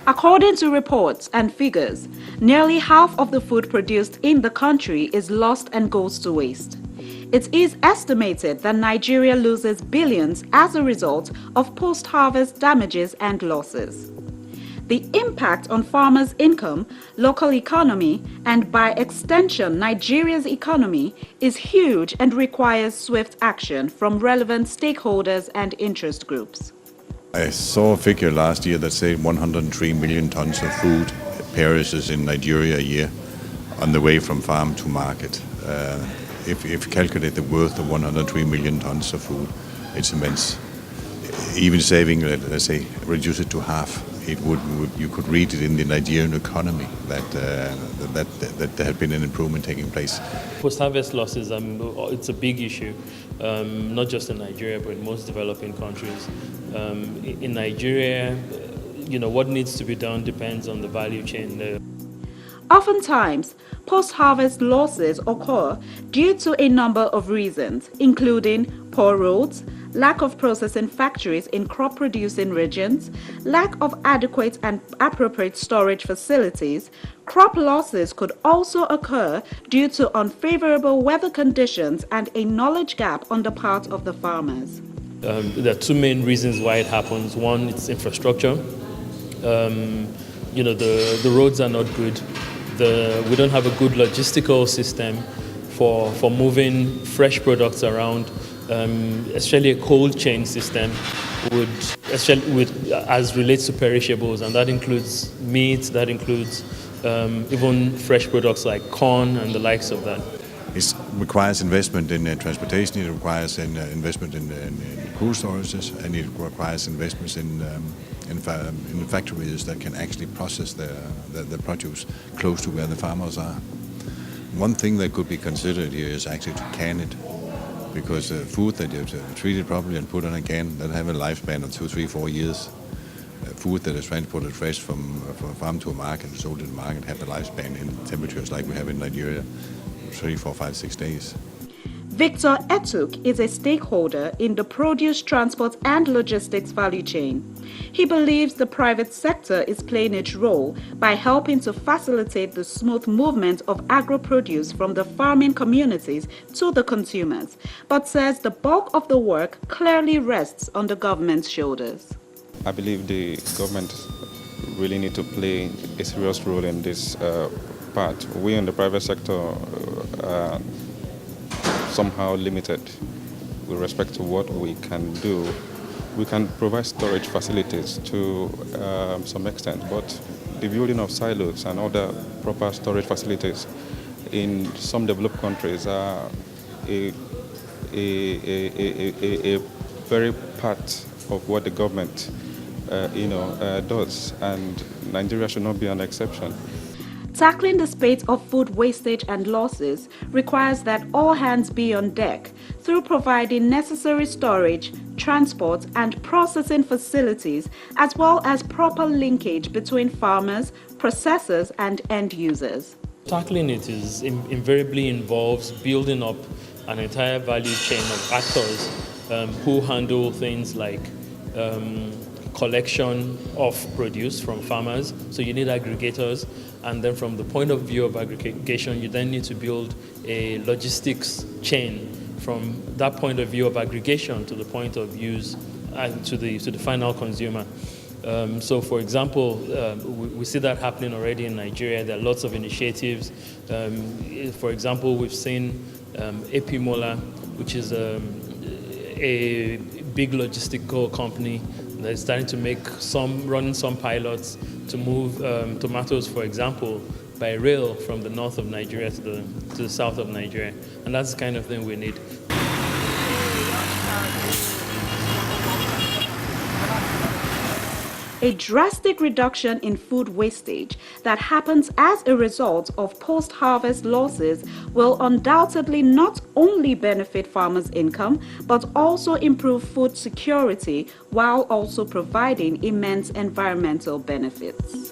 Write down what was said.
According to reports and figures, nearly half of the food produced in the country is lost and goes to waste. It is estimated that Nigeria loses billions as a result of post-harvest damages and losses. The impact on farmers' income, local economy, and by extension Nigeria's economy is huge and requires swift action from relevant stakeholders and interest groups. I saw a figure last year that said 103 million tons of food perishes in Nigeria a year on the way from farm to market. If you calculate the worth of 103 million tons of food, it's immense. Even saving, let's say, reduce it to half, you could read it in the Nigerian economy that there had been an improvement taking place. Post-harvest losses, it's a big issue, not just in Nigeria, but in most developing countries. In Nigeria, what needs to be done depends on the value chain. Oftentimes, post-harvest losses occur due to a number of reasons, including poor roads, lack of processing factories in crop-producing regions, lack of adequate and appropriate storage facilities. Crop losses could also occur due to unfavorable weather conditions and a knowledge gap on the part of the farmers. There are two main reasons why it happens. One, it's infrastructure. The roads are not good. We don't have a good logistical system for moving fresh products around. Especially a cold chain system as relates to perishables, and that includes meat, that includes even fresh products like corn and the likes of that. It requires investment in transportation, it requires investment in cold storages, and it requires investments in factories that can actually process the produce close to where the farmers are. One thing that could be considered here is actually to can it, because food that you have treated properly and put on a can that have a lifespan of 2, 3, 4 years. Food that is transported fresh from farm to a market and sold in the market have a lifespan in temperatures like we have in Nigeria, 3, 4, 5, 6 days. Victor Etuk is a stakeholder in the produce, transport and logistics value chain. He believes the private sector is playing its role by helping to facilitate the smooth movement of agro-produce from the farming communities to the consumers, but says the bulk of the work clearly rests on the government's shoulders. I believe the government really need to play a serious role in this part. We in the private sector are somehow limited with respect to what we can do. We can provide storage facilities to some extent, but the building of silos and other proper storage facilities in some developed countries are a very part of what the government does, and Nigeria should not be an exception. Tackling the spate of food wastage and losses requires that all hands be on deck through providing necessary storage, transport and processing facilities, as well as proper linkage between farmers, processors and end users. Tackling it invariably involves building up an entire value chain of actors who handle things like collection of produce from farmers. So you need aggregators, and then from the point of view of aggregation, you then need to build a logistics chain from that point of view of aggregation to the point of use and to the final consumer. So for example, we see that happening already in Nigeria. There are lots of initiatives. For example, we've seen AP Mola, which is a big logistical company that is starting to running some pilots to move tomatoes, for example, by rail from the north of Nigeria to the south of Nigeria. And that's the kind of thing we need. A drastic reduction in food wastage that happens as a result of post-harvest losses will undoubtedly not only benefit farmers' income, but also improve food security while also providing immense environmental benefits.